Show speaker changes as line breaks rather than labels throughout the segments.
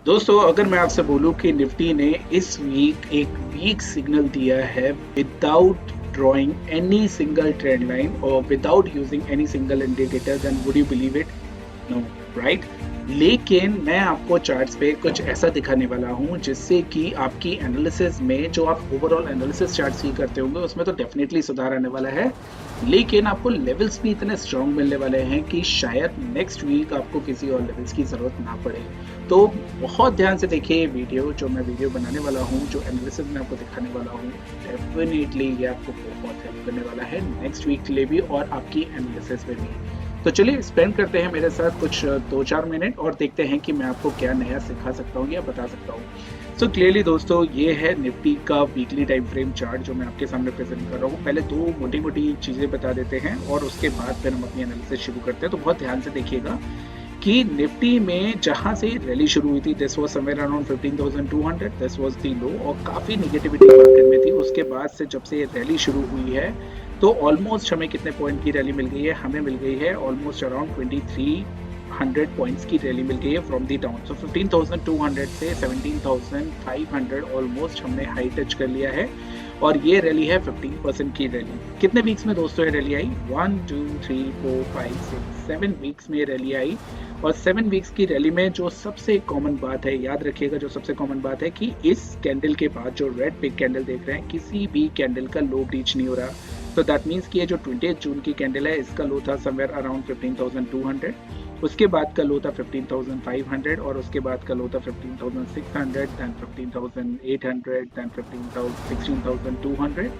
दोस्तों अगर मैं आपसे बोलूं कि निफ्टी ने इस वीक एक वीक सिग्नल दिया है without drawing any single trend line और without using any single indicator, then would you believe it? No, right? लेकिन मैं आपको चार्ट्स पे कुछ ऐसा दिखाने वाला हूं जिससे कि आपकी एनालिसिस में, जो आप ओवरऑल एनालिसिस चार्ट्स की करते होंगे, उसमें तो डेफिनेटली सुधार आने वाला है। लेकिन आपको लेवल्स भी इतने स्ट्रांग मिलने वाले हैं कि शायद नेक्स्ट वीक आपको किसी और लेवल्स की जरूरत ना पड़े। तो बहुत ध्यान से देखिए वीडियो, जो मैं वीडियो बनाने वाला हूँ, जो एनालिसिस में आपको दिखाने वाला हूँ, डेफिनेटली ये आपको बहुत हेल्प करने वाला है नेक्स्ट वीक के लिए भी और आपकी एनालिसिस में भी। तो चलिए स्पेंड करते हैं मेरे साथ कुछ 2-4 मिनट और देखते हैं कि मैं आपको क्या नया सिखा सकता हूँ या बता सकता हूँ। सो क्लियरली दोस्तों, ये है निफ्टी का वीकली टाइम फ्रेम चार्ट जो मैं आपके सामने प्रेजेंट कर रहा हूँ। पहले दो मोटी मोटी चीज़ें बता देते हैं और उसके बाद फिर हम अपनी एनालिसिस शुरू करते हैं। तो बहुत ध्यान से देखिएगा कि निफ्टी में जहां से रैली शुरू हुई थी, this was somewhere around 15,200, this was the low और काफी नेगेटिविटी मार्केट में थी। उसके बाद से जब से रैली शुरू हुई है तो ऑलमोस्ट हमें कितने पॉइंट की रैली मिल गई है? हमें मिल गई है ऑलमोस्ट अराउंड 2300 पॉइंट्स की रैली मिल गई है फ्रॉम दी डाउन। सो 15,200 से 17,500 ऑलमोस्ट हमने हाई टच कर लिया है और ये रैली है 15% की रैली। कितने वीक्स में दोस्तों ये रैली आई? 1 2 3 4 5 6 7 वीक्स में ये रैली आई। और 7 वीक्स की रैली में जो सबसे कॉमन बात है, याद रखिएगा, जो सबसे कॉमन बात है कि इस कैंडल के बाद जो रेड पिग कैंडल देख रहे हैं, किसी भी कैंडल का लो ब्रीच नहीं हो रहा। तो दैट मीन्स कि ये जो 20 जून की कैंडल है, इसका लो था समवेयर अराउंड 15,200, उसके बाद का लो था 15,500 और उसके बाद का लो था 15,600, then 15,800, then 16,200,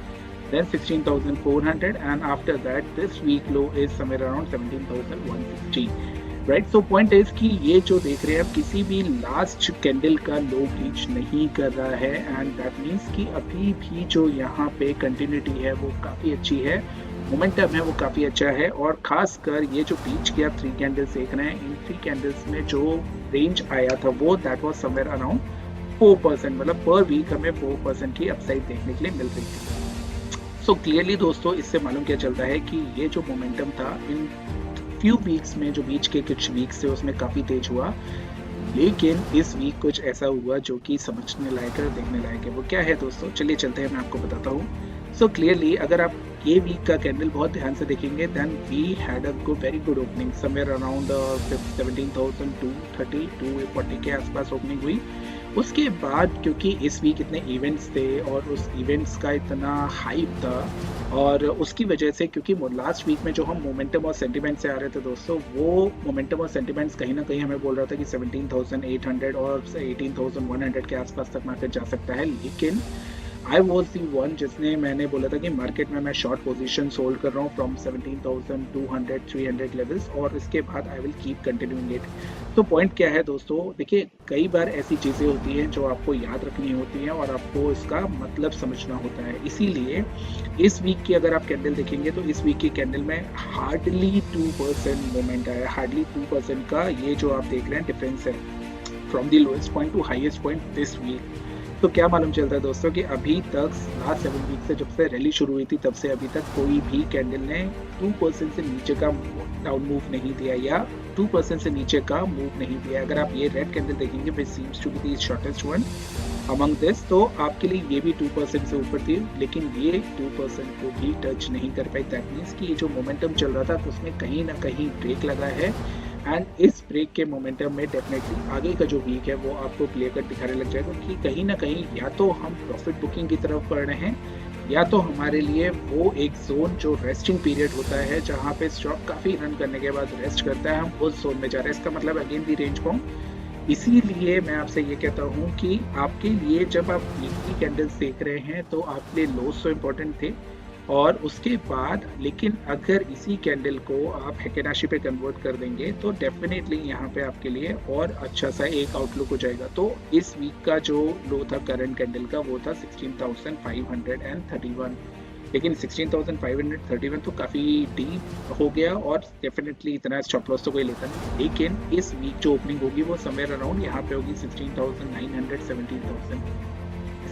then 16,400, and after that this week low is somewhere around 17,160, right? So point is कि ये जो देख रहे हैं आप, किसी भी लास्ट कैंडल का लो ब्रीच नहीं कर रहा है एंड दैट मीन्स कि अभी भी जो यहाँ पे कंटिन्यूटी है वो काफ़ी अच्छी है, मोमेंटम है वो काफ़ी अच्छा है। और खासकर ये जो बीच के आप 3 कैंडल्स देख रहे हैं, इन 3 कैंडल्स में जो रेंज आया था वो दैट वाज समवेयर अराउंड 4%, मतलब पर वीक हमें 4% की अपसाइड देखने के लिए मिल रही थी। सो क्लियरली दोस्तों, इससे मालूम क्या चलता है कि ये जो मोमेंटम था इन फ्यू वीक्स में, जो बीच के कुछ वीक्स थे उसमें काफ़ी तेज हुआ, लेकिन इस वीक कुछ ऐसा हुआ जो कि समझने लायक है, देखने लायक है। वो क्या है दोस्तों? चलिए चलते हैं, मैं आपको बताता हूँ। सो क्लियरली अगर आप ये वीक का कैंडल बहुत ध्यान से देखेंगे, then we had a very good opening somewhere around 17,230 240 के आसपास ओपनिंग हुई। उसके बाद क्योंकि इस वीक इतने इवेंट्स थे और उस इवेंट्स का इतना हाइप था और उसकी वजह से, क्योंकि लास्ट वीक में जो हम मोमेंटम और सेंटिमेंट से आ रहे थे दोस्तों, वो मोमेंटम और सेंटिमेंट्स कहीं ना कहीं हमें बोल रहा था कि 17,800 और 18,100 के आसपास तक मार्केट जा सकता है। लेकिन आई वॉज दी वन जिसने, मैंने बोला था कि मार्केट में मैं शॉर्ट पोजीशन होल्ड कर रहा हूँ फ्रॉम 17,200 300 लेवल्स और इसके बाद I will keep continuing it. तो पॉइंट क्या है दोस्तों? देखिए, कई बार ऐसी चीज़ें होती हैं जो आपको याद रखनी होती हैं और आपको इसका मतलब समझना होता है। इसीलिए इस वीक की अगर आप कैंडल देखेंगे तो इस वीक की कैंडल में हार्डली 2% मोमेंट आया, हार्डली 2% का ये जो आप देख रहे हैं डिफरेंस है from the lowest point to highest point this week. तो क्या मालूम चलता है दोस्तों कि अभी तक लास्ट 7 वीक से, जब से रैली शुरू हुई थी तब से अभी तक कोई भी कैंडल ने 2% से नीचे का डाउन मूव नहीं दिया या 2% से नीचे का मूव नहीं दिया। अगर आप ये रेड कैंडल देखेंगे, which seems to be the shortest one among this, तो आपके लिए ये भी 2% से ऊपर थी, लेकिन ये 2% को भी टच नहीं कर पाई। दैट मीन्स कि ये जो मोमेंटम चल रहा था उसमें कहीं ना कहीं ब्रेक लगा है एंड इस ब्रेक के मोमेंटम में डेफिनेटली आगे का जो वीक है वो आपको क्लियर कट दिखाने लग जाएगा कि कहीं ना कहीं या तो हम प्रॉफिट बुकिंग की तरफ बढ़ रहे हैं या तो हमारे लिए वो एक जोन जो रेस्टिंग पीरियड होता है, जहाँ पे स्टॉक काफ़ी रन करने के बाद रेस्ट करता है, हम उस जोन में जा रहे हैं। इसका मतलब अगेन दी रेंज बाउंड। इसीलिए मैं आपसे ये कहता हूँ कि आपके लिए जब आप वीकली कैंडल्स देख रहे हैं तो आपके लिए लोस तो इम्पोर्टेंट थे और उसके बाद, लेकिन अगर इसी कैंडल को आप हेकेनाशी पे कन्वर्ट कर देंगे तो डेफिनेटली यहाँ पे आपके लिए और अच्छा सा एक आउटलुक हो जाएगा। तो इस वीक का जो लो था करंट कैंडल का वो था 16,531, लेकिन 16,531 तो काफ़ी डीप हो गया और डेफिनेटली इतना स्टॉप लॉस तो कोई लेता नहीं। लेकिन इस वीक जो ओपनिंग होगी वो समवेयर अराउंड यहाँ पे होगी 16,900 17,000।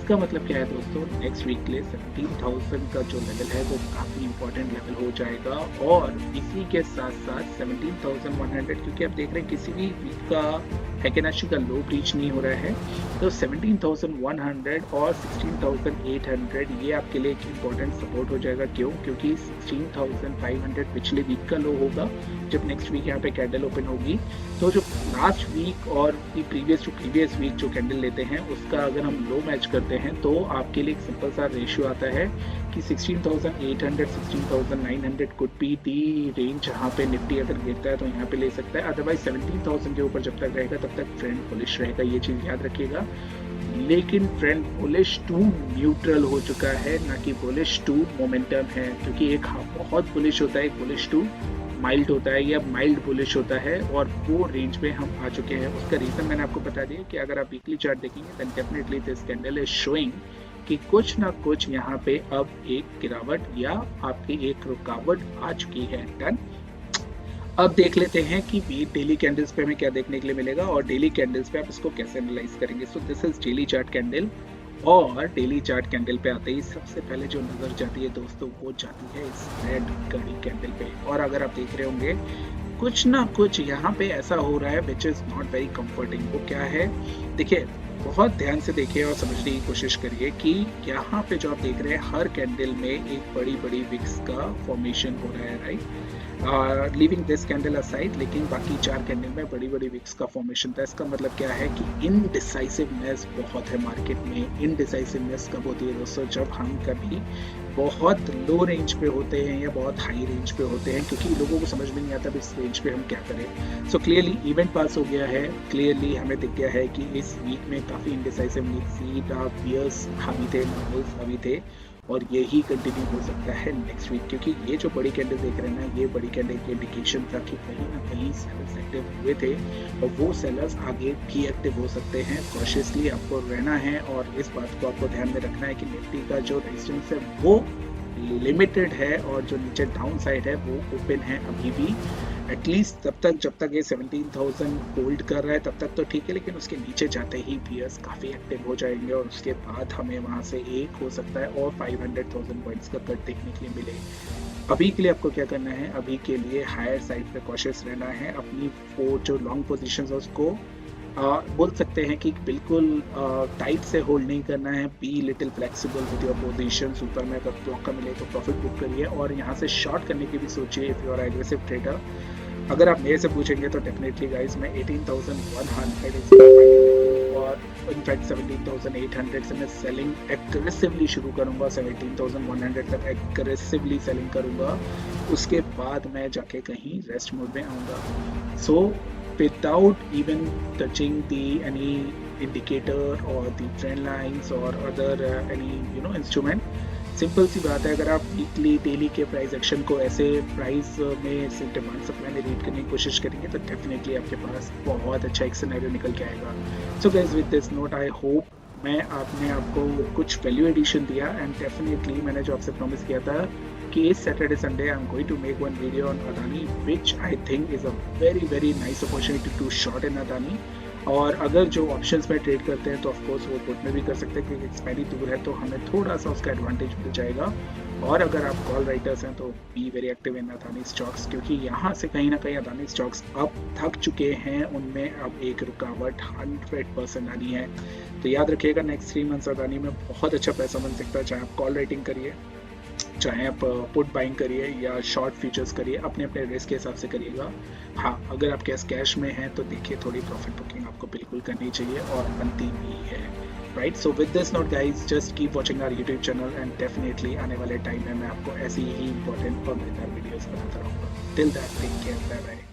इसका मतलब क्या है दोस्तों? नेक्स्ट वीक के लिए 17,000 का जो लेवल है वो काफ़ी इंपॉर्टेंट लेवल हो जाएगा और इसी के साथ साथ 17,100, क्योंकि आप देख रहे हैं किसी भी वीक का फिबोनाची का लो ब्रीच नहीं हो रहा है, तो 17,100 और 16,800 ये आपके लिए एक इम्पॉर्टेंट सपोर्ट हो जाएगा। क्यों? क्योंकि 16,500 पिछले वीक का लो होगा जब नेक्स्ट वीक यहाँ पे कैंडल ओपन होगी। तो जो लास्ट वीक और प्रीवियस वीक जो कैंडल लेते हैं उसका अगर हम लो मैच करते हैं तो आपके लिए एक सिंपल सा रेशियो आता है कि 16,800 16,900 कुड बी दी रेंज जहाँ पे निफ्टी अगर गिरता है तो यहाँ पे ले सकता है। अदरवाइज 17,000 के ऊपर जब तक रहेगा तब तक ट्रेंड बुलिश रहेगा, ये चीज़ याद रखिएगा। लेकिन ट्रेंड बुलिश टू न्यूट्रल हो चुका है, ना कि बुलिश टू मोमेंटम है, क्योंकि एक बहुत बुलिश होता है, एक बुलिश टू माइल्ड होता है या माइल्ड बुलिश होता है, और वो रेंज में हम आ चुके हैं। उसका रीज़न मैंने आपको बता दिया कि अगर आप वीकली चार्ट देखेंगे then definitely this candle is showing कि कुछ ना कुछ यहाँ पे अब एक गिरावट या आपकी एक रुकावट आ चुकी है। डन। अब देख लेते हैं कि डेली कैंडल्स पे हमें क्या देखने के लिए मिलेगा और डेली कैंडल्स पे आप इसको कैसे एनालाइज करेंगे। So this is daily chart candle, और डेली चार्ट कैंडल पे आते ही सबसे पहले जो नजर जाती है दोस्तों वो जाती है इस रेड घड़ी कैंडल पे। और अगर आप देख रहे होंगे कुछ ना कुछ यहाँ पे ऐसा हो रहा है which is not very comforting. वो क्या है? देखिए, बहुत ध्यान से देखिए और समझने की कोशिश करिए कि यहाँ पे जो आप देख रहे हैं हर कैंडल में एक बड़ी बड़ी विक्स का फॉर्मेशन हो रहा है, right. Leaving this candle aside, लेकिन बाकी 4 कैंडल में बड़ी बड़ी विक्स का फॉर्मेशन था। इसका मतलब क्या है कि इनडिसाइसिवनेस बहुत है मार्केट में। इनडिसाइसिवनेस कब होती है दोस्तों? जब हम कभी बहुत लो रेंज पे होते हैं या बहुत हाई रेंज पे होते हैं, क्योंकि लोगों को समझ में नहीं आता इस रेंज पे हम क्या करें। सो क्लियरली इवेंट पास हो गया है, क्लियरली हमें दिख गया है कि इस वीक में काफ़ी इनडिसाइसिव बियर्स हावी थे, नॉर्मल्स हावी थे, और यही कंटिन्यू हो सकता है नेक्स्ट वीक, क्योंकि ये जो बड़ी कैंडल देख रहे हैं ना, ये बड़ी कैंडल की इंडिकेशन था कि कहीं ना कहीं सेलर्स एक्टिव हुए थे और वो सेलर्स आगे भी एक्टिव हो सकते हैं। कॉशियसली आपको रहना है और इस बात को आपको ध्यान में रखना है कि निफ्टी का जो रेजिस्टेंस है वो लिमिटेड है और जो नीचे डाउन साइड है वो ओपन है अभी भी। एटलीस्ट जब तक ये 17,000 होल्ड कर रहा है तब तक तो ठीक है, लेकिन उसके नीचे जाते ही बियर्स काफ़ी एक्टिव हो जाएंगे और उसके बाद हमें वहाँ से एक हो सकता है और 500,000 पॉइंट्स का कट देखने के लिए मिले। अभी के लिए आपको क्या करना है? अभी के लिए हायर साइड पे कॉशियस रहना है। अपनी वो जो लॉन्ग पोजीशंस है उसको बोल सकते हैं कि बिल्कुल टाइट से होल्ड नहीं करना है। Be little flexible with your position. ऊपर में अगर मौका मिले तो प्रॉफिट बुक करिए और यहाँ से शॉर्ट करने की भी सोचिए if you are aggressive trader. अगर आप मेरे से पूछेंगे तो डेफिनेटली गाइस मैं 18,100 और इनफैक्ट 17,800 से मैं सेलिंग एग्रेसिवली शुरू करूंगा। 17,100 तक एग्रेसिवली सेलिंग करूंगा, उसके बाद मैं जाके कहीं रेस्ट मोड में आऊँगा। सो without even touching any indicator or the trend lines or other any instrument, simple सी बात है, अगर आप वीकली डेली के प्राइस एक्शन को ऐसे प्राइस में से डिमांड सप्लाई में रीड करने की कोशिश करेंगे तो डेफिनेटली आपके पास बहुत अच्छा एक सिनेरियो निकल के आएगा। So guys with this note I hope मैं आपको कुछ वैल्यू एडिशन दिया, एंड डेफिनेटली मैंने जो आपसे प्रॉमिस किया था कि इस Saturday Sunday I am going to make one video on Adani which I think is a very nice opportunity to short in Adani. और अगर जो ऑप्शंस में ट्रेड करते हैं तो ऑफकोर्स वो पुट में भी कर सकते हैं, क्योंकि एक्सपायरी दूर है तो हमें थोड़ा सा उसका एडवांटेज मिल जाएगा। और अगर आप कॉल राइटर्स हैं तो be very active in Adani stocks, क्योंकि यहाँ से कहीं ना कहीं अदानी स्टॉक्स अब थक चुके हैं, उनमें अब एक रुकावट 100% आनी है। तो याद रखिएगा नेक्स्ट 3 मंथ्स अदानी में बहुत अच्छा पैसा बन सकता है, चाहे आप कॉल राइटिंग करिए, चाहे आप पुट बाइंग करिए या शॉर्ट फ्यूचर्स करिए, अपने अपने रिस्क के हिसाब से करिएगा। हाँ, अगर आप कैश में हैं तो देखिए थोड़ी प्रॉफिट बुकिंग आपको बिल्कुल करनी चाहिए और बनती भी है, right. So with this note guys just keep watching our YouTube channel and definitely आने वाले टाइम में मैं आपको ऐसी ही इंपॉर्टेंट और मजेदार वीडियोस बनाता रहूँगा। Till that take care, bye bye.